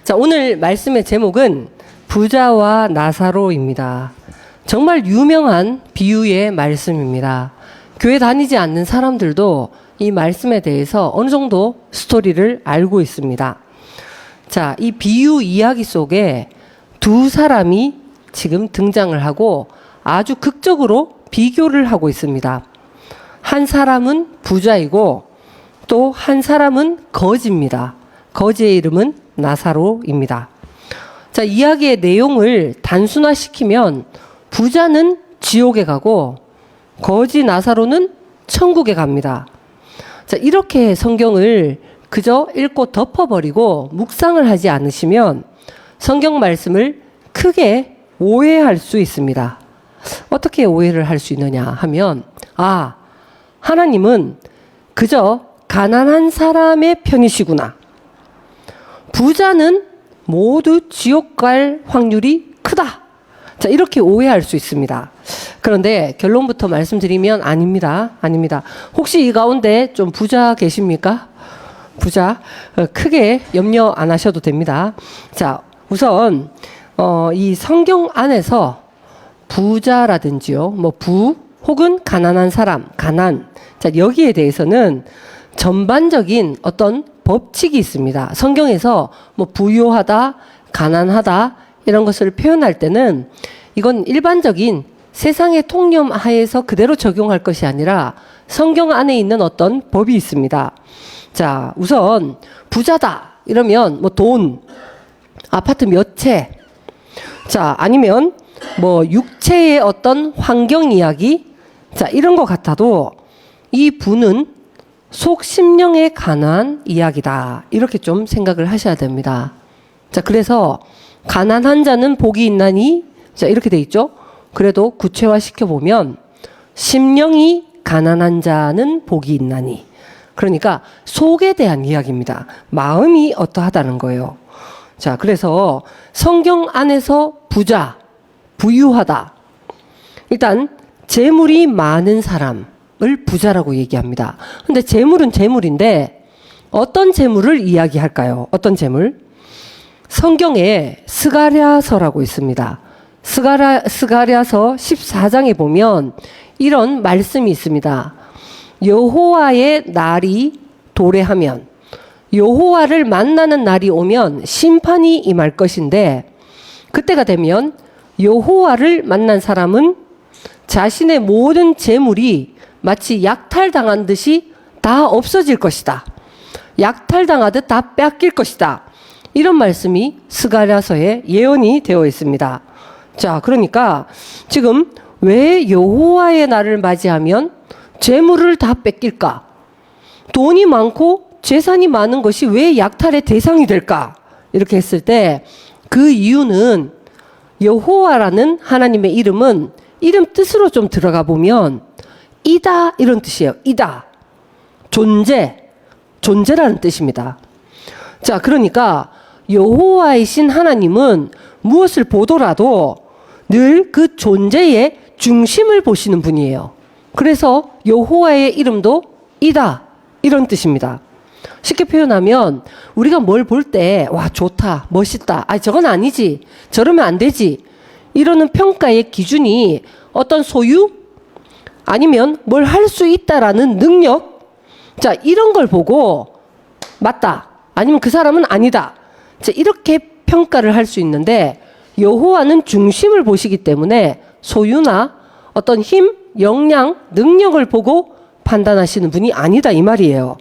자, 오늘 말씀의 제목은 부자와 나사로입니다. 정말 유명한 비유의 말씀입니다. 교회 다니지 않는 사람들도 이 말씀에 대해서 어느 정도 스토리를 알고 있습니다. 자, 이 비유 이야기 속에 두 사람이 지금 등장을 하고 아주 극적으로 비교를 하고 있습니다. 한 사람은 부자이고 또 한 사람은 거지입니다. 거지의 이름은 나사로입니다. 자, 이야기의 내용을 단순화시키면 부자는 지옥에 가고 거지 나사로는 천국에 갑니다. 자, 이렇게 성경을 그저 읽고 덮어버리고 묵상을 하지 않으시면 성경 말씀을 크게 오해할 수 있습니다. 어떻게 오해를 할 수 있느냐 하면, 하나님은 그저 가난한 사람의 편이시구나. 부자는 모두 지옥 갈 확률이 크다. 자, 이렇게 오해할 수 있습니다. 그런데 결론부터 말씀드리면 아닙니다. 혹시 이 가운데 좀 부자 계십니까? 부자 크게 염려 안 하셔도 됩니다. 자, 우선 이 성경 안에서 부자라든지요, 부 혹은 가난한 사람, 가난. 자, 여기에 대해서는 전반적인 어떤 법칙이 있습니다. 성경에서 부유하다, 가난하다 이런 것을 표현할 때는 이건 일반적인 세상의 통념 하에서 그대로 적용할 것이 아니라 성경 안에 있는 어떤 법이 있습니다. 자, 우선 부자다 이러면 돈, 아파트 몇 채, 자, 아니면 육체의 어떤 환경 이야기, 자, 이런 것 같아도 이 부는 속 심령에 관한 이야기다. 이렇게 좀 생각을 하셔야 됩니다. 자, 그래서 가난한 자는 복이 있나니, 자, 이렇게 돼 있죠. 그래도 구체화 시켜보면 심령이 가난한 자는 복이 있나니. 그러니까 속에 대한 이야기입니다. 마음이 어떠하다는 거예요. 자, 그래서 성경 안에서 부자, 부유하다. 일단 재물이 많은 사람을 부자라고 얘기합니다. 근데 재물은 재물인데 어떤 재물을 이야기할까요? 어떤 재물? 성경에 스가랴서라고 있습니다. 스가랴서 14장에 보면 이런 말씀이 있습니다. 여호와의 날이 도래하면, 여호와를 만나는 날이 오면 심판이 임할 것인데, 그때가 되면 여호와를 만난 사람은 자신의 모든 재물이 마치 약탈당한 듯이 다 없어질 것이다. 약탈당하듯 다 뺏길 것이다. 이런 말씀이 스가랴서에 예언이 되어 있습니다. 자, 그러니까 지금 왜 여호와의 날을 맞이하면 재물을 다 뺏길까? 돈이 많고 재산이 많은 것이 왜 약탈의 대상이 될까? 이렇게 했을 때 그 이유는 여호와라는 하나님의 이름은 이름 뜻으로 좀 들어가 보면 이다 이런 뜻이에요. 이다. 존재라는 뜻입니다. 자, 그러니까 여호와이신 하나님은 무엇을 보더라도 늘 그 존재의 중심을 보시는 분이에요. 그래서 여호와의 이름도 이다 이런 뜻입니다. 쉽게 표현하면 우리가 뭘 볼 때 와, 좋다, 멋있다, 저건 아니지, 저러면 안 되지 이러는 평가의 기준이 어떤 소유 아니면 뭘 할 수 있다라는 능력, 자, 이런 걸 보고 맞다 아니면 그 사람은 아니다, 자, 이렇게 평가를 할 수 있는데 여호와는 중심을 보시기 때문에 소유나 어떤 힘, 역량, 능력을 보고 판단하시는 분이 아니다 이 말이에요.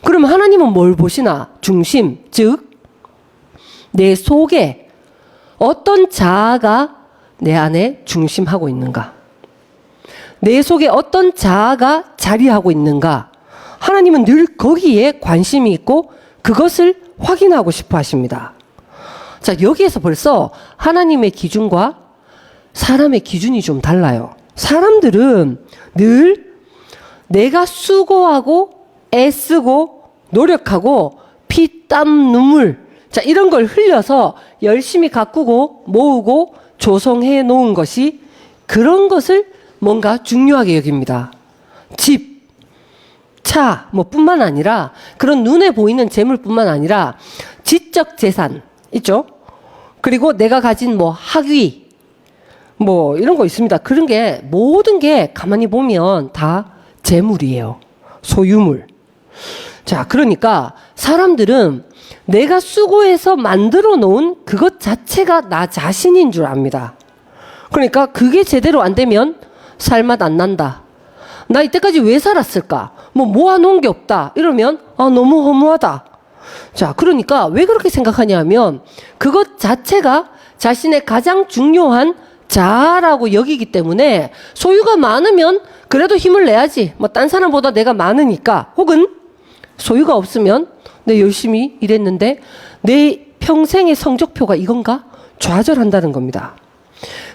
그럼 하나님은 뭘 보시나? 중심, 즉 내 속에 어떤 자아가 내 안에 중심하고 있는가? 내 속에 어떤 자아가 자리하고 있는가? 하나님은 늘 거기에 관심이 있고 그것을 확인하고 싶어 하십니다. 자, 여기에서 벌써 하나님의 기준과 사람의 기준이 좀 달라요. 사람들은 늘 내가 수고하고 애쓰고 노력하고 피, 땀, 눈물, 자, 이런 걸 흘려서 열심히 가꾸고 모으고 조성해 놓은 것이, 그런 것을 뭔가 중요하게 여깁니다. 집, 차, 뿐만 아니라 그런 눈에 보이는 재물뿐만 아니라 지적 재산, 있죠? 그리고 내가 가진 뭐 학위, 뭐 이런 거 있습니다. 그런 게 모든 게 가만히 보면 다 재물이에요. 소유물. 자, 그러니까 사람들은 내가 수고해서 만들어 놓은 그것 자체가 나 자신인 줄 압니다. 그러니까 그게 제대로 안 되면 살맛 안 난다. 나 이때까지 왜 살았을까? 뭐 모아놓은 게 없다. 이러면 너무 허무하다. 자, 그러니까 왜 그렇게 생각하냐면 그것 자체가 자신의 가장 중요한 자아라고 여기기 때문에 소유가 많으면 그래도 힘을 내야지. 뭐 딴 사람보다 내가 많으니까. 혹은 소유가 없으면 내 열심히 일했는데 내 평생의 성적표가 이건가? 좌절한다는 겁니다.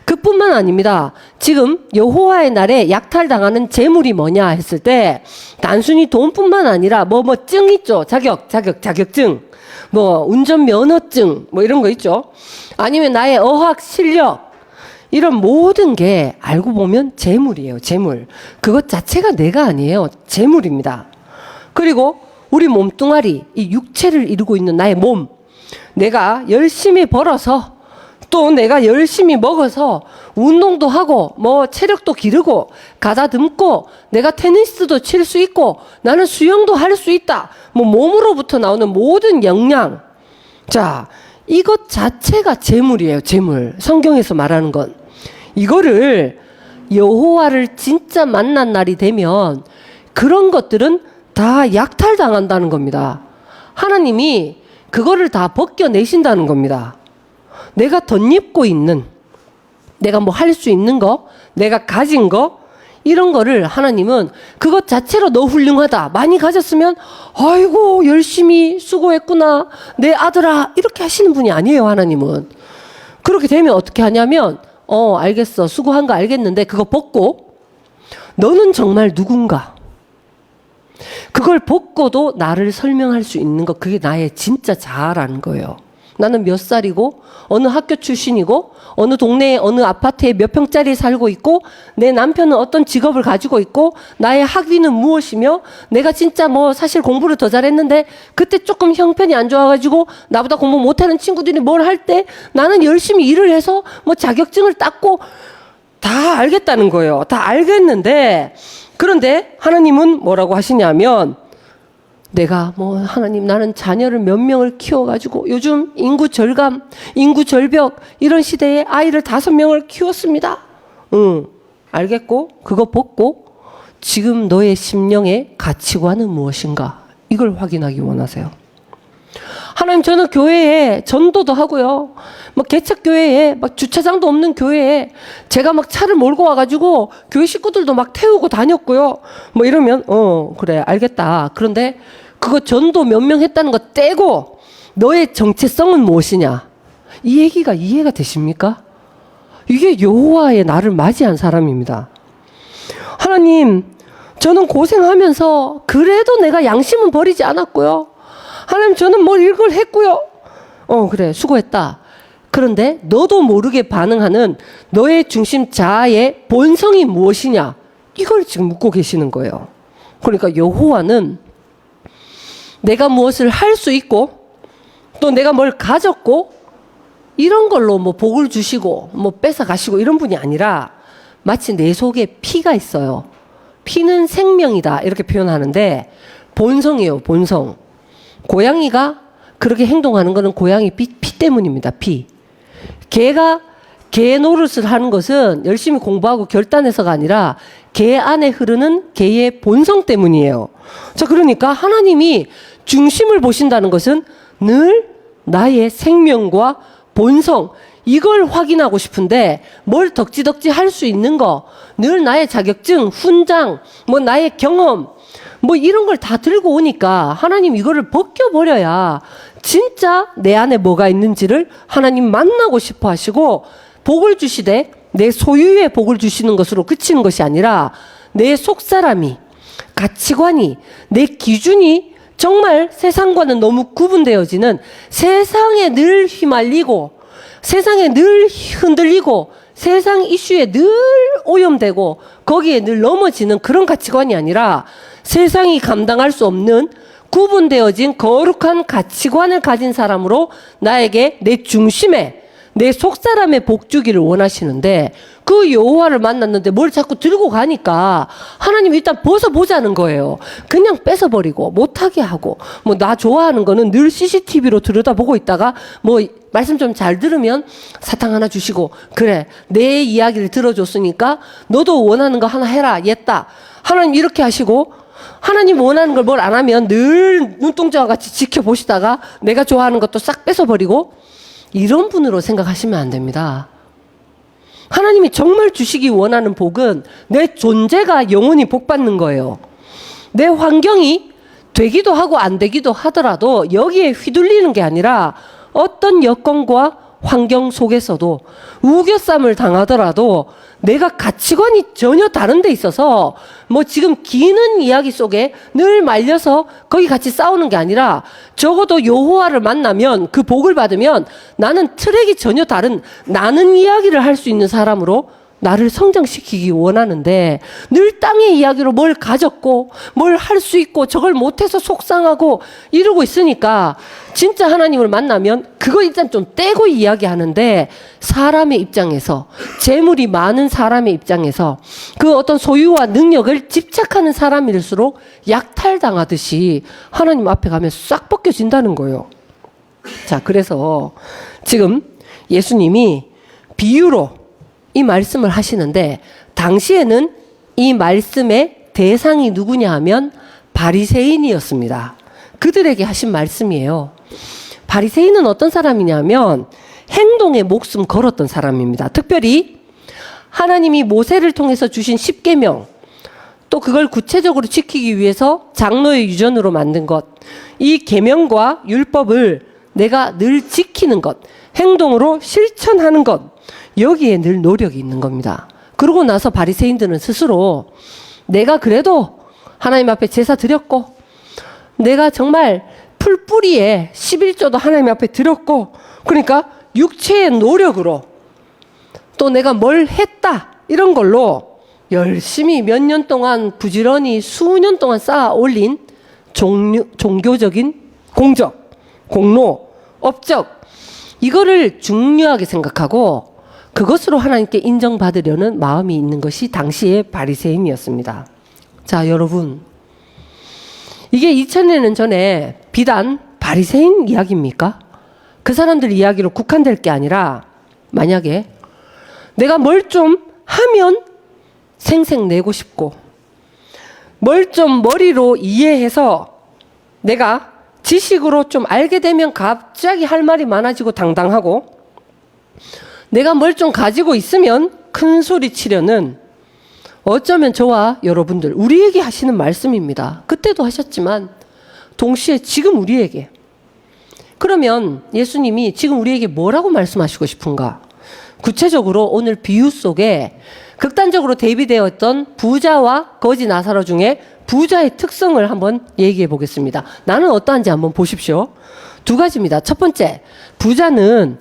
그뿐만 아닙니다. 지금 여호와의 날에 약탈당하는 재물이 뭐냐 했을 때 단순히 돈뿐만 아니라 증 있죠. 자격증. 뭐 운전면허증 뭐 이런 거 있죠. 아니면 나의 어학 실력 이런 모든 게 알고 보면 재물이에요. 재물. 그것 자체가 내가 아니에요. 재물입니다. 그리고 우리 몸뚱아리, 이 육체를 이루고 있는 나의 몸. 내가 열심히 벌어서 또 내가 열심히 먹어서 운동도 하고 뭐 체력도 기르고 가다듬고 내가 테니스도 칠 수 있고 나는 수영도 할 수 있다. 뭐 몸으로부터 나오는 모든 영양. 자, 이것 자체가 재물이에요. 재물. 성경에서 말하는 건. 이거를 여호와를 진짜 만난 날이 되면 그런 것들은 다 약탈당한다는 겁니다. 하나님이 그거를 다 벗겨내신다는 겁니다. 내가 덧입고 있는, 내가 뭐 할 수 있는 거, 내가 가진 거, 이런 거를 하나님은 그것 자체로 너 훌륭하다. 많이 가졌으면, 아이고, 열심히 수고했구나. 내 아들아. 이렇게 하시는 분이 아니에요, 하나님은. 그렇게 되면 어떻게 하냐면, 알겠어. 수고한 거 알겠는데, 그거 벗고, 너는 정말 누군가? 그걸 벗고도 나를 설명할 수 있는 거, 그게 나의 진짜 자아라는 거예요. 나는 몇 살이고 어느 학교 출신이고 어느 동네에 어느 아파트에 몇 평짜리 살고 있고 내 남편은 어떤 직업을 가지고 있고 나의 학위는 무엇이며 내가 진짜 뭐 사실 공부를 더 잘했는데 그때 조금 형편이 안 좋아가지고 나보다 공부 못하는 친구들이 뭘 할 때 나는 열심히 일을 해서 뭐 자격증을 땄고 다 알겠다는 거예요. 다 알겠는데 그런데 하나님은 뭐라고 하시냐면 내가 뭐 하나님 나는 자녀를 몇 명을 키워가지고 요즘 인구 절감, 인구 절벽 이런 시대에 아이를 5명을 키웠습니다. 응, 알겠고 그거 벗고 지금 너의 심령의 가치관은 무엇인가 이걸 확인하기 원하세요. 하나님 저는 교회에 전도도 하고요. 막 개척교회에 막 주차장도 없는 교회에 제가 막 차를 몰고 와가지고 교회 식구들도 막 태우고 다녔고요. 뭐 이러면 그래 알겠다. 그런데 그거 전도 몇 명 했다는 거 떼고 너의 정체성은 무엇이냐? 이 얘기가 이해가 되십니까? 이게 여호와의 나를 맞이한 사람입니다. 하나님 저는 고생하면서 그래도 내가 양심은 버리지 않았고요. 하나님 저는 뭐 이걸 했고요. 그래 수고했다. 그런데 너도 모르게 반응하는 너의 중심 자아의 본성이 무엇이냐? 이걸 지금 묻고 계시는 거예요. 그러니까 여호와는 내가 무엇을 할 수 있고 또 내가 뭘 가졌고 이런 걸로 뭐 복을 주시고 뭐 뺏어 가시고 이런 분이 아니라 마치 내 속에 피가 있어요. 피는 생명이다 이렇게 표현하는데 본성이에요. 본성. 고양이가 그렇게 행동하는 것은 고양이 피 때문입니다. 피. 개가 개 노릇을 하는 것은 열심히 공부하고 결단해서가 아니라 개 안에 흐르는 개의 본성 때문이에요. 자, 그러니까 하나님이 중심을 보신다는 것은 늘 나의 생명과 본성 이걸 확인하고 싶은데 뭘 덕지덕지 할 수 있는 거 늘 나의 자격증, 훈장, 뭐 나의 경험 뭐 이런 걸 다 들고 오니까 하나님 이거를 벗겨버려야 진짜 내 안에 뭐가 있는지를 하나님 만나고 싶어 하시고 복을 주시되 내 소유의 복을 주시는 것으로 그치는 것이 아니라 내 속사람이 가치관이 내 기준이 정말 세상과는 너무 구분되어지는 세상에 늘 휘말리고 세상에 늘 흔들리고 세상 이슈에 늘 오염되고 거기에 늘 넘어지는 그런 가치관이 아니라 세상이 감당할 수 없는 구분되어진 거룩한 가치관을 가진 사람으로 나에게 내 중심에 내 속사람의 복 주기를 원하시는데 그 여호와를 만났는데 뭘 자꾸 들고 가니까 하나님 일단 벗어보자는 거예요. 그냥 뺏어버리고 못하게 하고 뭐 나 좋아하는 거는 늘 CCTV로 들여다보고 있다가 뭐 말씀 좀 잘 들으면 사탕 하나 주시고 그래 내 이야기를 들어줬으니까 너도 원하는 거 하나 해라 옛다. 하나님 이렇게 하시고 하나님 원하는 걸 뭘 안 하면 늘 눈동자와 같이 지켜보시다가 내가 좋아하는 것도 싹 뺏어버리고 이런 분으로 생각하시면 안 됩니다. 하나님이 정말 주시기 원하는 복은 내 존재가 영원히 복받는 거예요. 내 환경이 되기도 하고 안 되기도 하더라도 여기에 휘둘리는 게 아니라 어떤 여건과 환경 속에서도 우겨쌈을 당하더라도 내가 가치관이 전혀 다른 데 있어서 뭐 지금 기는 이야기 속에 늘 말려서 거기 같이 싸우는 게 아니라 적어도 여호와를 만나면 그 복을 받으면 나는 트랙이 전혀 다른 나는 이야기를 할 수 있는 사람으로 나를 성장시키기 원하는데 늘 땅의 이야기로 뭘 가졌고 뭘 할 수 있고 저걸 못해서 속상하고 이러고 있으니까 진짜 하나님을 만나면 그거 일단 좀 떼고 이야기하는데 사람의 입장에서 재물이 많은 사람의 입장에서 그 어떤 소유와 능력을 집착하는 사람일수록 약탈당하듯이 하나님 앞에 가면 싹 벗겨진다는 거예요. 자, 그래서 지금 예수님이 비유로 이 말씀을 하시는데 당시에는 이 말씀의 대상이 누구냐 하면 바리새인이었습니다. 그들에게 하신 말씀이에요. 바리새인은 어떤 사람이냐면 행동에 목숨 걸었던 사람입니다. 특별히 하나님이 모세를 통해서 주신 십계명 또 그걸 구체적으로 지키기 위해서 장로의 유전으로 만든 것, 이 계명과 율법을 내가 늘 지키는 것, 행동으로 실천하는 것, 여기에 늘 노력이 있는 겁니다. 그러고 나서 바리새인들은 스스로 내가 그래도 하나님 앞에 제사 드렸고 내가 정말 풀뿌리에 11조도 하나님 앞에 드렸고 그러니까 육체의 노력으로 또 내가 뭘 했다 이런 걸로 열심히 몇 년 동안 부지런히 수년 동안 쌓아 올린 종교적인 공적, 공로, 업적 이거를 중요하게 생각하고 그것으로 하나님께 인정받으려는 마음이 있는 것이 당시의 바리새인이었습니다. 자, 여러분. 이게 2000년 전에 비단 바리새인 이야기입니까? 그 사람들 이야기로 국한될 게 아니라 만약에 내가 뭘 좀 하면 생색 내고 싶고 뭘 좀 머리로 이해해서 내가 지식으로 좀 알게 되면 갑자기 할 말이 많아지고 당당하고 내가 뭘 좀 가지고 있으면 큰 소리 치려는 어쩌면 저와 여러분들 우리에게 하시는 말씀입니다. 그때도 하셨지만 동시에 지금 우리에게 그러면 예수님이 지금 우리에게 뭐라고 말씀하시고 싶은가? 구체적으로 오늘 비유 속에 극단적으로 대비되었던 부자와 거지 나사로 중에 부자의 특성을 한번 얘기해 보겠습니다. 나는 어떠한지 한번 보십시오. 두 가지입니다. 첫 번째, 부자는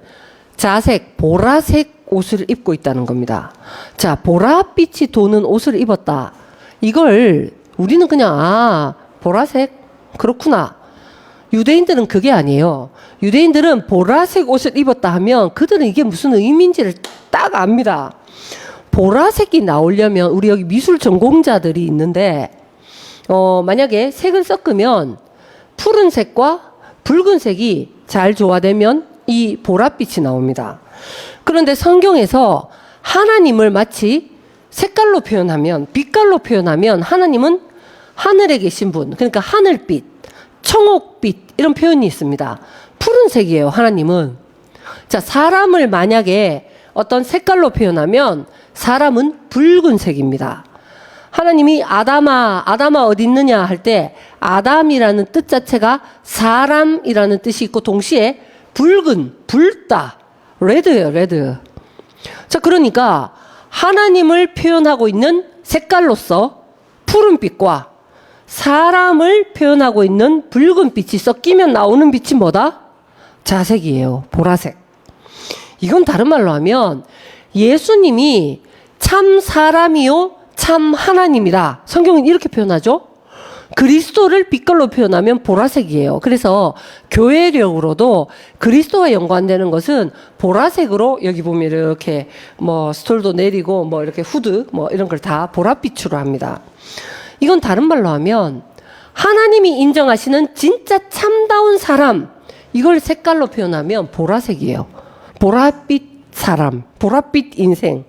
자색, 보라색 옷을 입고 있다는 겁니다. 자, 보랏빛이 도는 옷을 입었다. 이걸 우리는 그냥 보라색? 그렇구나. 유대인들은 그게 아니에요. 유대인들은 보라색 옷을 입었다 하면 그들은 이게 무슨 의미인지를 딱 압니다. 보라색이 나오려면 우리 여기 미술 전공자들이 있는데 만약에 색을 섞으면 푸른색과 붉은색이 잘 조화되면 이 보랏빛이 나옵니다. 그런데 성경에서 하나님을 마치 색깔로 표현하면 빛깔로 표현하면 하나님은 하늘에 계신 분 그러니까 하늘빛, 청옥빛 이런 표현이 있습니다. 푸른색이에요. 하나님은. 자, 사람을 만약에 어떤 색깔로 표현하면 사람은 붉은색입니다. 하나님이 아담아 어디 있느냐 할 때 아담이라는 뜻 자체가 사람이라는 뜻이 있고 동시에 붉은, 붉다, 레드예요, 레드. 자, 그러니까 하나님을 표현하고 있는 색깔로서 푸른빛과 사람을 표현하고 있는 붉은빛이 섞이면 나오는 빛이 뭐다? 자색이에요, 보라색. 이건 다른 말로 하면 예수님이 참 사람이요 참 하나님이다. 성경은 이렇게 표현하죠. 그리스도를 빛깔로 표현하면 보라색이에요. 그래서 교회력으로도 그리스도와 연관되는 것은 보라색으로 여기 보면 이렇게 뭐 스톨도 내리고 뭐 이렇게 후드 뭐 이런 걸 다 보랏빛으로 합니다. 이건 다른 말로 하면 하나님이 인정하시는 진짜 참다운 사람, 이걸 색깔로 표현하면 보라색이에요. 보랏빛 사람, 보랏빛 인생.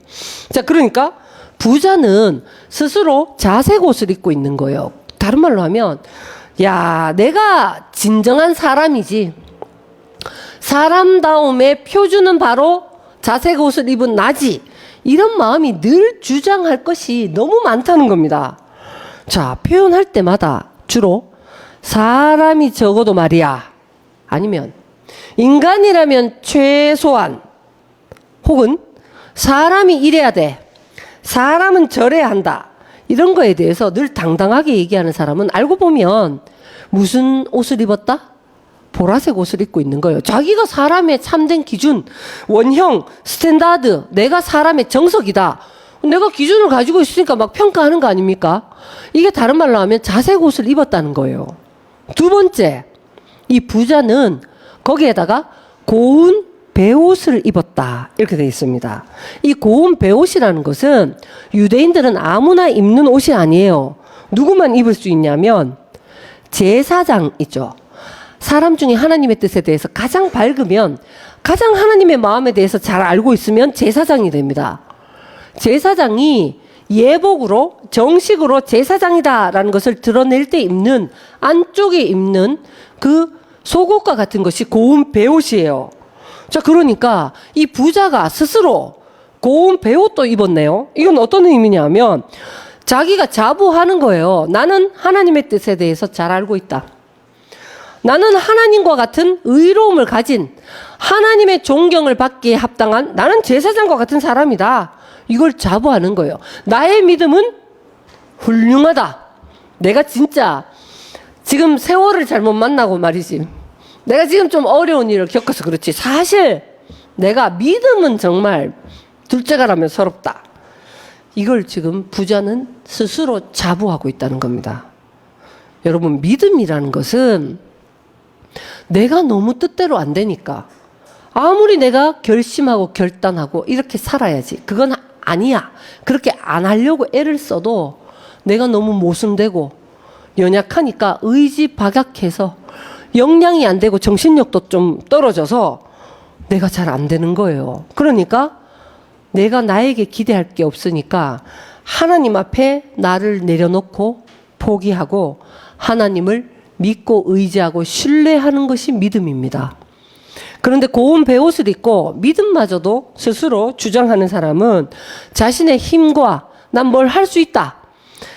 자, 그러니까 부자는 스스로 자색 옷을 입고 있는 거예요. 다른 말로 하면, 야, 내가 진정한 사람이지. 사람다움의 표준은 바로 자색 옷을 입은 나지. 이런 마음이 늘 주장할 것이 너무 많다는 겁니다. 자, 표현할 때마다 주로 사람이 적어도 말이야. 아니면 인간이라면 최소한, 혹은 사람이 이래야 돼. 사람은 저래야 한다. 이런 거에 대해서 늘 당당하게 얘기하는 사람은 알고 보면 무슨 옷을 입었다? 보라색 옷을 입고 있는 거예요. 자기가 사람의 참된 기준, 원형, 스탠다드, 내가 사람의 정석이다. 내가 기준을 가지고 있으니까 막 평가하는 거 아닙니까? 이게 다른 말로 하면 자색 옷을 입었다는 거예요. 두 번째, 이 부자는 거기에다가 고운 베옷을 입었다. 이렇게 되어 있습니다. 이 고운 베옷이라는 것은 유대인들은 아무나 입는 옷이 아니에요. 누구만 입을 수 있냐면 제사장이죠. 사람 중에 하나님의 뜻에 대해서 가장 밝으면, 가장 하나님의 마음에 대해서 잘 알고 있으면 제사장이 됩니다. 제사장이 예복으로 정식으로 제사장이다라는 것을 드러낼 때 입는, 안쪽에 입는 그 속옷과 같은 것이 고운 베옷이에요. 자, 그러니까 이 부자가 스스로 고운 베옷도 입었네요. 이건 어떤 의미냐면 자기가 자부하는 거예요. 나는 하나님의 뜻에 대해서 잘 알고 있다. 나는 하나님과 같은 의로움을 가진, 하나님의 존경을 받기에 합당한, 나는 제사장과 같은 사람이다. 이걸 자부하는 거예요. 나의 믿음은 훌륭하다. 내가 진짜 지금 세월을 잘못 만나고 말이지, 내가 지금 좀 어려운 일을 겪어서 그렇지, 사실 내가 믿음은 정말 둘째가라면 서럽다. 이걸 지금 부자는 스스로 자부하고 있다는 겁니다. 여러분, 믿음이라는 것은 내가 너무 뜻대로 안 되니까 아무리 내가 결심하고 결단하고 이렇게 살아야지, 그건 아니야. 그렇게 안 하려고 애를 써도 내가 너무 모순되고 연약하니까 의지 박약해서 역량이 안 되고 정신력도 좀 떨어져서 내가 잘 안 되는 거예요. 그러니까 내가 나에게 기대할 게 없으니까 하나님 앞에 나를 내려놓고 포기하고 하나님을 믿고 의지하고 신뢰하는 것이 믿음입니다. 그런데 고운 베옷을 입고 믿음마저도 스스로 주장하는 사람은 자신의 힘과 난 뭘 할 수 있다,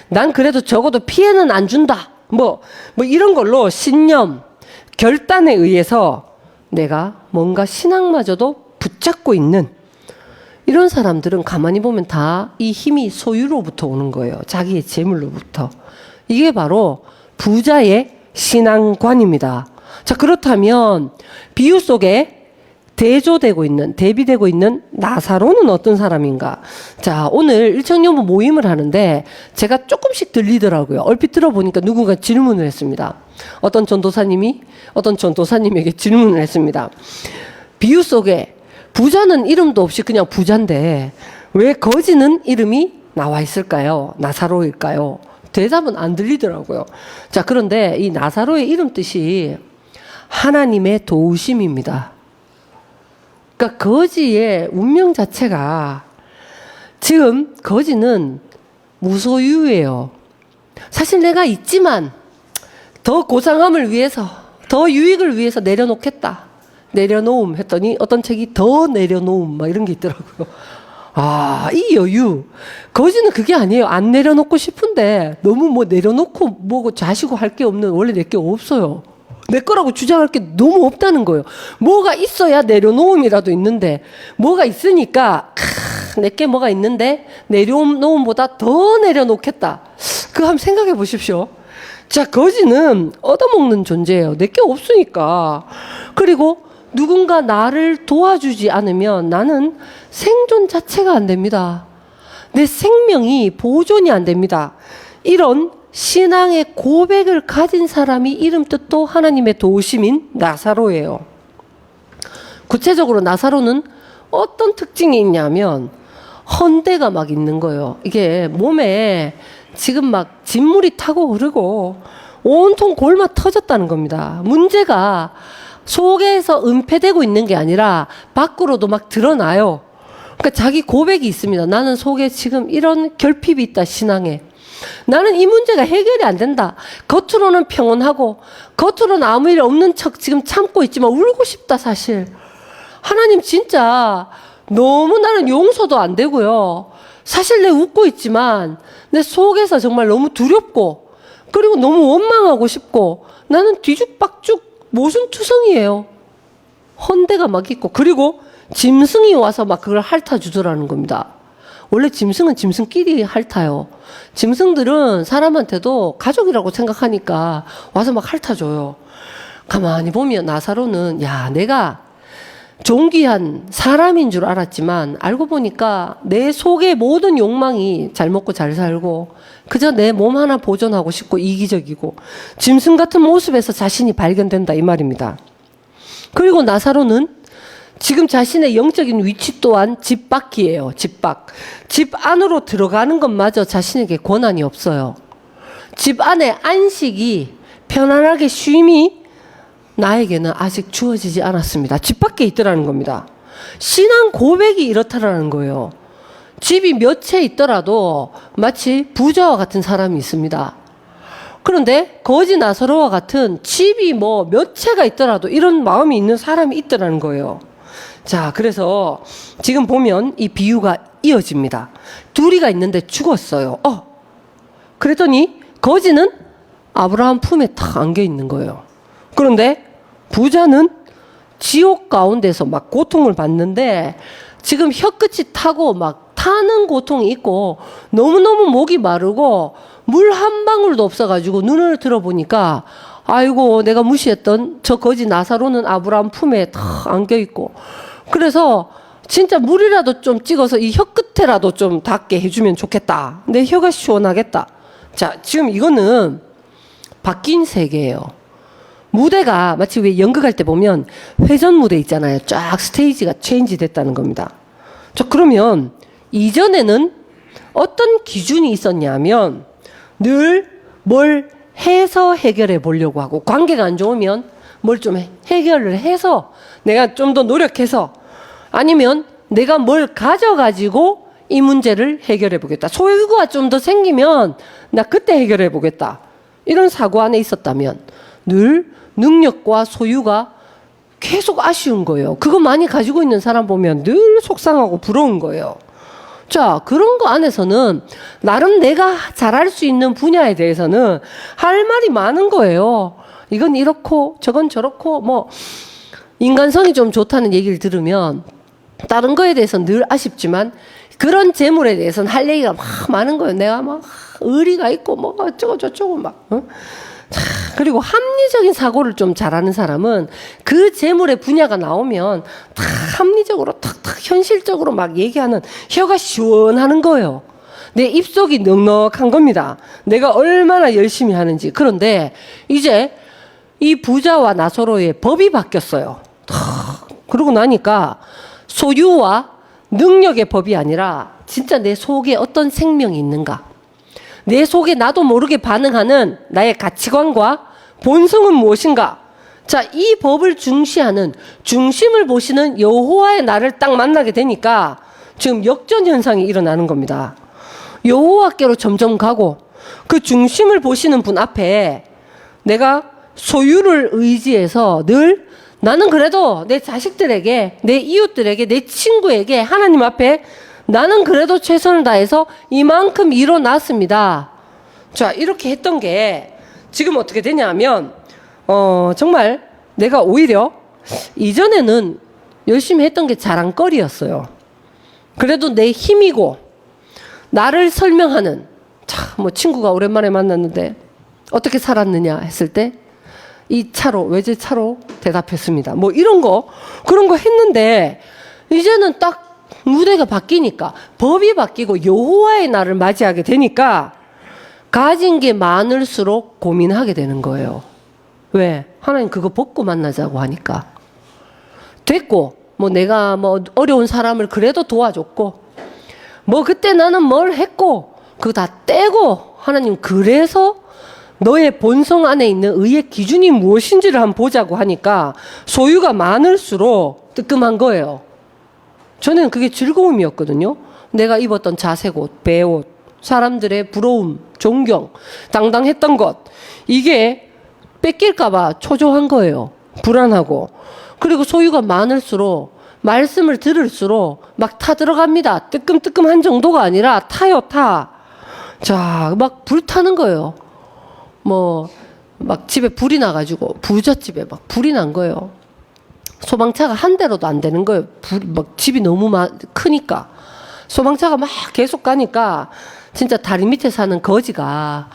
난 그래도 적어도 피해는 안 준다, 뭐 이런 걸로 신념, 결단에 의해서 내가 뭔가 신앙마저도 붙잡고 있는 이런 사람들은 가만히 보면 다 이 힘이 소유로부터 오는 거예요. 자기의 재물로부터. 이게 바로 부자의 신앙관입니다. 자, 그렇다면 비유 속에 대조되고 있는, 대비되고 있는 나사로는 어떤 사람인가? 자, 오늘 일청년부 모임을 하는데 제가 조금씩 들리더라고요. 얼핏 들어보니까 누군가 질문을 했습니다. 어떤 전도사님에게 질문을 했습니다. 비유 속에 부자는 이름도 없이 그냥 부자인데 왜 거지는 이름이 나와 있을까요? 나사로일까요? 대답은 안 들리더라고요. 자, 그런데 이 나사로의 이름 뜻이 하나님의 도우심입니다. 그러니까 거지의 운명 자체가, 지금 거지는 무소유예요. 사실 내가 있지만 더 고상함을 위해서, 더 유익을 위해서 내려놓겠다. 내려놓음 했더니 어떤 책이 더 내려놓음 막 이런 게 있더라고요. 아, 이 여유. 거지는 그게 아니에요. 안 내려놓고 싶은데 너무 뭐 내려놓고 뭐고 자시고 할 게 없는, 원래 내 게 없어요. 내 거라고 주장할 게 너무 없다는 거예요. 뭐가 있어야 내려놓음이라도 있는데, 뭐가 있으니까 내게 뭐가 있는데 내려놓음보다 더 내려놓겠다. 그거 한번 생각해 보십시오. 자, 거지는 얻어먹는 존재예요. 내게 없으니까. 그리고 누군가 나를 도와주지 않으면 나는 생존 자체가 안 됩니다. 내 생명이 보존이 안 됩니다. 이런 신앙의 고백을 가진 사람이 이름 뜻도 하나님의 도우심인 나사로예요. 구체적으로 나사로는 어떤 특징이 있냐면 헌대가 막 있는 거예요. 이게 몸에 지금 막 진물이 타고 흐르고 온통 골마 터졌다는 겁니다. 문제가 속에서 은폐되고 있는 게 아니라 밖으로도 막 드러나요. 그러니까 자기 고백이 있습니다. 나는 속에 지금 이런 결핍이 있다, 신앙에. 나는 이 문제가 해결이 안 된다. 겉으로는 평온하고 겉으로는 아무 일 없는 척 지금 참고 있지만 울고 싶다, 사실. 하나님 진짜 너무 나는 용서도 안 되고요. 사실 내 웃고 있지만 내 속에서 정말 너무 두렵고 그리고 너무 원망하고 싶고 나는 뒤죽박죽 모순투성이에요. 헌대가 막 있고 그리고 짐승이 와서 막 그걸 핥아주더라는 겁니다. 원래 짐승은 짐승끼리 핥아요. 짐승들은 사람한테도 가족이라고 생각하니까 와서 막 핥아줘요. 가만히 보면 나사로는 야, 내가 존귀한 사람인 줄 알았지만 알고 보니까 내 속의 모든 욕망이 잘 먹고 잘 살고 그저 내 몸 하나 보존하고 싶고 이기적이고 짐승 같은 모습에서 자신이 발견된다, 이 말입니다. 그리고 나사로는 지금 자신의 영적인 위치 또한 집 밖이에요. 집 밖. 집 안으로 들어가는 것마저 자신에게 권한이 없어요. 집 안에 안식이 편안하게 쉼이 나에게는 아직 주어지지 않았습니다. 집 밖에 있더라는 겁니다. 신앙 고백이 이렇다라는 거예요. 집이 몇 채 있더라도 마치 부자와 같은 사람이 있습니다. 그런데 거지 나사로와 같은 집이 뭐 몇 채가 있더라도 이런 마음이 있는 사람이 있더라는 거예요. 자, 그래서 지금 보면 이 비유가 이어집니다. 둘이가 있는데 죽었어요. 그랬더니 거지는 아브라함 품에 탁 안겨 있는 거예요. 그런데 부자는 지옥 가운데서 막 고통을 받는데 지금 혀끝이 타고 막 타는 고통이 있고 너무너무 목이 마르고 물 한 방울도 없어가지고 눈을 들어보니까 아이고 내가 무시했던 저 거지 나사로는 아브라함 품에 탁 안겨 있고 그래서 진짜 물이라도 좀 찍어서 이 혀끝에라도 좀 닿게 해주면 좋겠다. 내 혀가 시원하겠다. 자, 지금 이거는 바뀐 세계예요. 무대가 마치 왜 연극할 때 보면 회전 무대 있잖아요. 쫙 스테이지가 체인지 됐다는 겁니다. 자, 그러면 이전에는 어떤 기준이 있었냐면 늘 뭘 해서 해결해 보려고 하고 관계가 안 좋으면 뭘 좀 해결을 해서 내가 좀 더 노력해서 아니면 내가 뭘 가져가지고 이 문제를 해결해 보겠다. 소유가 좀 더 생기면 나 그때 해결해 보겠다. 이런 사고 안에 있었다면 늘 능력과 소유가 계속 아쉬운 거예요. 그거 많이 가지고 있는 사람 보면 늘 속상하고 부러운 거예요. 자, 그런 거 안에서는 나름 내가 잘할 수 있는 분야에 대해서는 할 말이 많은 거예요. 이건 이렇고 저건 저렇고 뭐 인간성이 좀 좋다는 얘기를 들으면 다른 거에 대해서는 늘 아쉽지만 그런 재물에 대해서는 할 얘기가 막 많은 거예요. 내가 막 의리가 있고 뭐 어쩌고 저쩌고 막 그리고 합리적인 사고를 좀 잘하는 사람은 그 재물의 분야가 나오면 다 합리적으로 탁탁 현실적으로 막 얘기하는 혀가 시원하는 거예요. 내 입속이 넉넉한 겁니다. 내가 얼마나 열심히 하는지. 그런데 이제 이 부자와 나사로의 법이 바뀌었어요. 그러고 나니까 소유와 능력의 법이 아니라 진짜 내 속에 어떤 생명이 있는가. 내 속에 나도 모르게 반응하는 나의 가치관과 본성은 무엇인가? 자, 이 법을 중시하는 중심을 보시는 여호와의 나를 딱 만나게 되니까 지금 역전 현상이 일어나는 겁니다. 여호와께로 점점 가고 그 중심을 보시는 분 앞에 내가 소유를 의지해서 늘 나는 그래도 내 자식들에게, 내 이웃들에게, 내 친구에게 하나님 앞에 나는 그래도 최선을 다해서 이만큼 이뤄놨습니다. 자, 이렇게 했던 게 지금 어떻게 되냐면 정말 내가 오히려 이전에는 열심히 했던 게 자랑거리였어요. 그래도 내 힘이고 나를 설명하는 뭐 친구가 오랜만에 만났는데 어떻게 살았느냐 했을 때 이 차로 외제차로 대답했습니다. 뭐 이런 거 그런 거 했는데 이제는 딱 무대가 바뀌니까 법이 바뀌고 여호와의 날을 맞이하게 되니까 가진 게 많을수록 고민하게 되는 거예요. 왜? 하나님 그거 벗고 만나자고 하니까. 됐고, 뭐 내가 뭐 어려운 사람을 그래도 도와줬고, 뭐 그때 나는 뭘 했고, 그거 다 떼고, 하나님 그래서 너의 본성 안에 있는 의의 기준이 무엇인지를 한번 보자고 하니까 소유가 많을수록 뜨끔한 거예요. 저는 그게 즐거움이었거든요. 내가 입었던 자색옷, 배옷, 사람들의 부러움, 존경, 당당했던 것, 이게 뺏길까봐 초조한 거예요. 불안하고. 그리고 소유가 많을수록 말씀을 들을수록 막 타 들어갑니다. 뜨끔뜨끔한 정도가 아니라 타요, 타. 자, 막 불타는 거예요. 뭐, 막 집에 불이 나가지고, 부잣집에 막 불이 난 거예요. 소방차가 한 대로도 안 되는 거예요. 막 집이 너무 크니까. 소방차가 막 계속 가니까, 진짜 다리 밑에 사는 거지가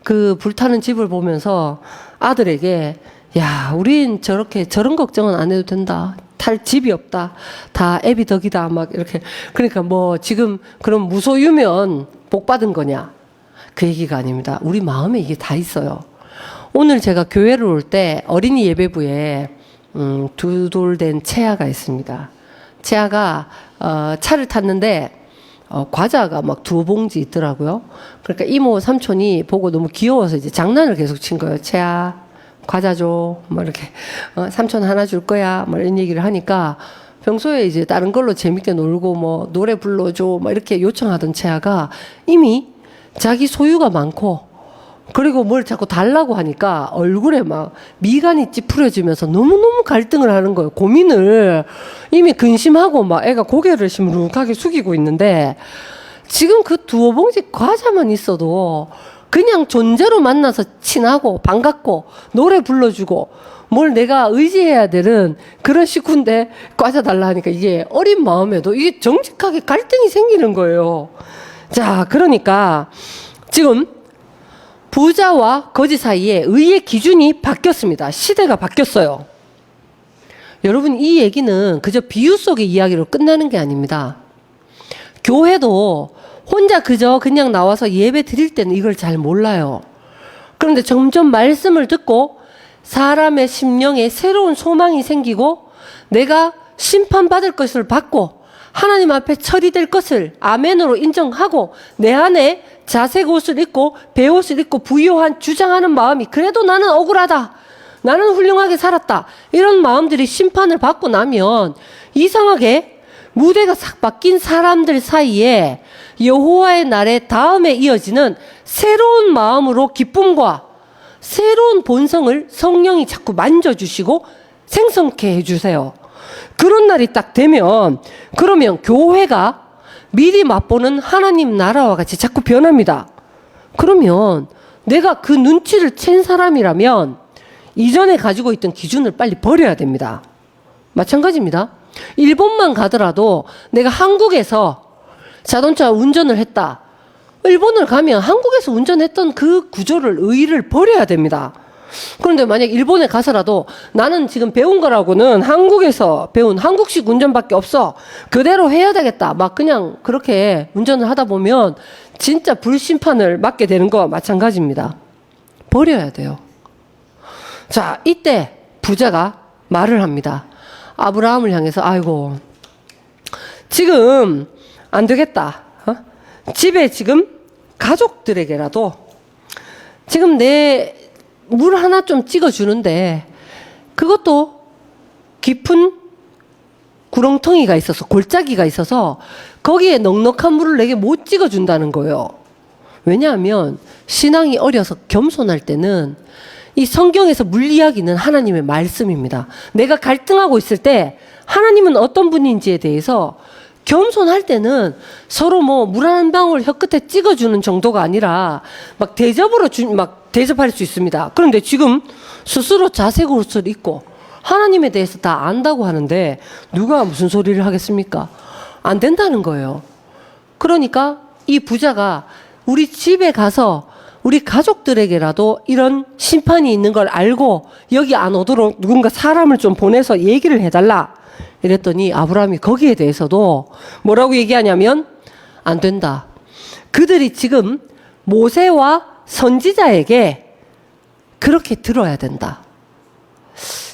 그 불타는 집을 보면서 아들에게, 야, 우린 저런 걱정은 안 해도 된다. 탈 집이 없다. 다 애비 덕이다. 막 이렇게. 그러니까 뭐 지금 그럼 무소유면 복 받은 거냐? 그 얘기가 아닙니다. 우리 마음에 이게 다 있어요. 오늘 제가 교회를 올 때 어린이 예배부에 두 돌 된 채아가 있습니다. 채아가 차를 탔는데 과자가 막 2봉지 있더라고요. 그러니까 이모 삼촌이 보고 너무 귀여워서 이제 장난을 계속 친 거예요. 채아 과자 줘. 뭐 이렇게 삼촌 하나 줄 거야. 뭐 이런 얘기를 하니까 평소에 이제 다른 걸로 재밌게 놀고 뭐 노래 불러줘. 뭐 이렇게 요청하던 채아가 이미 자기 소유가 많고 그리고 뭘 자꾸 달라고 하니까 얼굴에 막 미간이 찌푸려지면서 너무너무 갈등을 하는 거예요. 고민을 이미 근심하고 막 애가 고개를 시무룩하게 숙이고 있는데 지금 그 2봉지 과자만 있어도 그냥 존재로 만나서 친하고 반갑고 노래 불러주고 뭘 내가 의지해야 되는 그런 식구인데 과자 달라 하니까 이게 어린 마음에도 이게 정직하게 갈등이 생기는 거예요. 자, 그러니까 지금 부자와 거지 사이에 의의 기준이 바뀌었습니다. 시대가 바뀌었어요. 여러분, 이 얘기는 그저 비유 속의 이야기로 끝나는 게 아닙니다. 교회도 혼자 그냥 나와서 예배 드릴 때는 이걸 잘 몰라요. 그런데 점점 말씀을 듣고 사람의 심령에 새로운 소망이 생기고 내가 심판받을 것을 받고 하나님 앞에 처리될 것을 아멘으로 인정하고 내 안에 자색 옷을 입고 배옷을 입고 부유한 주장하는 마음이 그래도 나는 억울하다. 나는 훌륭하게 살았다. 이런 마음들이 심판을 받고 나면 이상하게 무대가 싹 바뀐 사람들 사이에 여호와의 날에 다음에 이어지는 새로운 마음으로 기쁨과 새로운 본성을 성령이 자꾸 만져주시고 생성케 해주세요. 그런 날이 딱 되면 그러면 교회가 미리 맛보는 하나님 나라와 같이 자꾸 변합니다. 그러면 내가 그 눈치를 챈 사람이라면 이전에 가지고 있던 기준을 빨리 버려야 됩니다. 마찬가지입니다. 일본만 가더라도 내가 한국에서 자동차 운전을 했다. 일본을 가면 한국에서 운전했던 그 구조를 의의를 버려야 됩니다. 그런데 만약 일본에 가서라도 나는 지금 배운 거라고는 한국에서 배운 한국식 운전밖에 없어. 그대로 해야 되겠다. 막 그냥 그렇게 운전을 하다 보면 진짜 불심판을 맞게 되는 거와 마찬가지입니다. 버려야 돼요. 자, 이때 부자가 말을 합니다. 아브라함을 향해서 아이고 지금 안 되겠다. 집에 지금 가족들에게라도 지금 내 물 하나 좀 찍어주는데 그것도 깊은 구렁텅이가 있어서 골짜기가 있어서 거기에 넉넉한 물을 내게 못 찍어준다는 거예요. 왜냐하면 신앙이 어려서 겸손할 때는 이 성경에서 물 이야기는 하나님의 말씀입니다. 내가 갈등하고 있을 때 하나님은 어떤 분인지에 대해서 겸손할 때는 서로 뭐 물 한 방울 혀끝에 찍어주는 정도가 아니라 막 대접할 수 있습니다. 그런데 지금 스스로 자색 옷을 입고 하나님에 대해서 다 안다고 하는데 누가 무슨 소리를 하겠습니까? 안 된다는 거예요. 그러니까 이 부자가 우리 집에 가서 우리 가족들에게라도 이런 심판이 있는 걸 알고 여기 안 오도록 누군가 사람을 좀 보내서 얘기를 해달라. 이랬더니 아브라함이 거기에 대해서도 뭐라고 얘기하냐면 안 된다. 그들이 지금 모세와 선지자에게 그렇게 들어야 된다.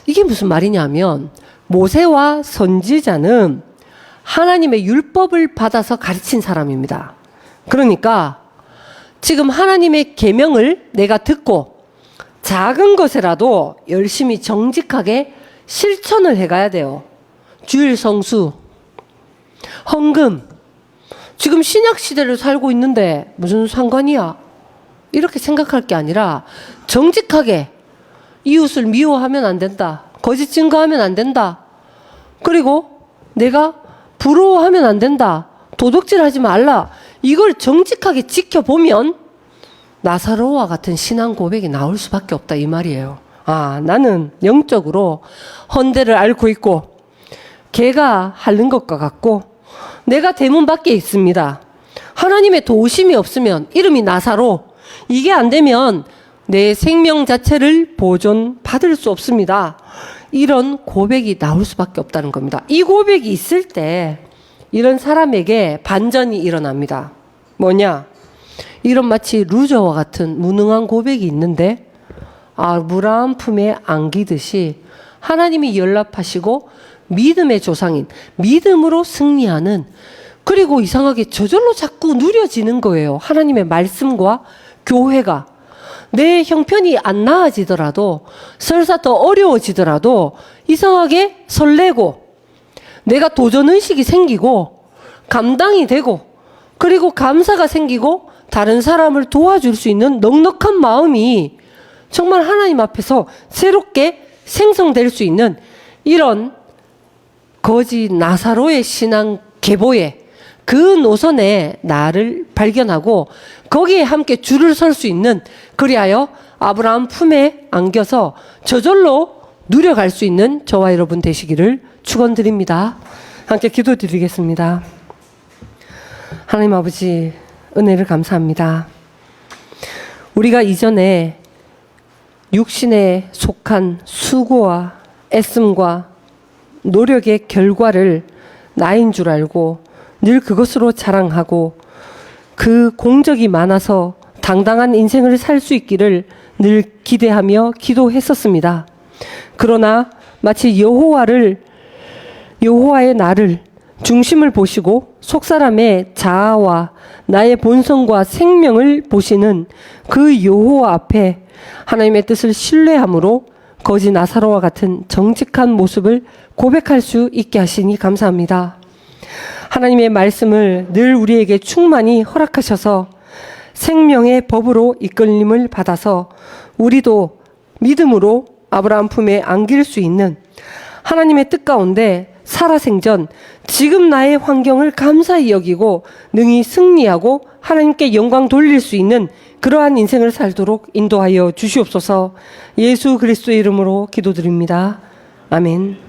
이게 무슨 말이냐면 모세와 선지자는 하나님의 율법을 받아서 가르친 사람입니다. 그러니까 지금 하나님의 계명을 내가 듣고 작은 것이라도 열심히 정직하게 실천을 해가야 돼요. 주일 성수, 헌금. 지금 신약 시대를 살고 있는데 무슨 상관이야? 이렇게 생각할 게 아니라 정직하게 이웃을 미워하면 안 된다. 거짓 증거하면 안 된다. 그리고 내가 부러워하면 안 된다. 도둑질하지 말라. 이걸 정직하게 지켜보면 나사로와 같은 신앙 고백이 나올 수밖에 없다 이 말이에요. 아, 나는 영적으로 헌대를 앓고 있고 개가 핥는 것과 같고 내가 대문 밖에 있습니다. 하나님의 도우심이 없으면 이름이 나사로. 이게 안 되면 내 생명 자체를 보존받을 수 없습니다. 이런 고백이 나올 수밖에 없다는 겁니다. 이 고백이 있을 때 이런 사람에게 반전이 일어납니다. 뭐냐? 이런 마치 루저와 같은 무능한 고백이 있는데 물 한 품에 안기듯이 하나님이 연락하시고 믿음의 조상인 믿음으로 승리하는, 그리고 이상하게 저절로 자꾸 누려지는 거예요. 하나님의 말씀과 교회가. 내 형편이 안 나아지더라도 설사 더 어려워지더라도 이상하게 설레고 내가 도전의식이 생기고 감당이 되고 그리고 감사가 생기고 다른 사람을 도와줄 수 있는 넉넉한 마음이 정말 하나님 앞에서 새롭게 생성될 수 있는 이런 거짓 나사로의 신앙 계보에 그 노선에 나를 발견하고 거기에 함께 줄을 설 수 있는, 그리하여 아브라함 품에 안겨서 저절로 누려갈 수 있는 저와 여러분 되시기를 축원드립니다. 함께 기도드리겠습니다. 하나님 아버지, 은혜를 감사합니다. 우리가 이전에 육신에 속한 수고와 애씀과 노력의 결과를 나인 줄 알고 늘 그것으로 자랑하고 그 공적이 많아서 당당한 인생을 살 수 있기를 늘 기대하며 기도했었습니다. 그러나 마치 여호와의 나를 중심을 보시고 속사람의 자아와 나의 본성과 생명을 보시는 그 여호와 앞에 하나님의 뜻을 신뢰함으로 거짓 나사로와 같은 정직한 모습을 고백할 수 있게 하시니 감사합니다. 하나님의 말씀을 늘 우리에게 충만히 허락하셔서 생명의 법으로 이끌림을 받아서 우리도 믿음으로 아브라함 품에 안길 수 있는 하나님의 뜻 가운데 살아생전 지금 나의 환경을 감사히 여기고 능히 승리하고 하나님께 영광 돌릴 수 있는 그러한 인생을 살도록 인도하여 주시옵소서. 예수 그리스도의 이름으로 기도드립니다. 아멘.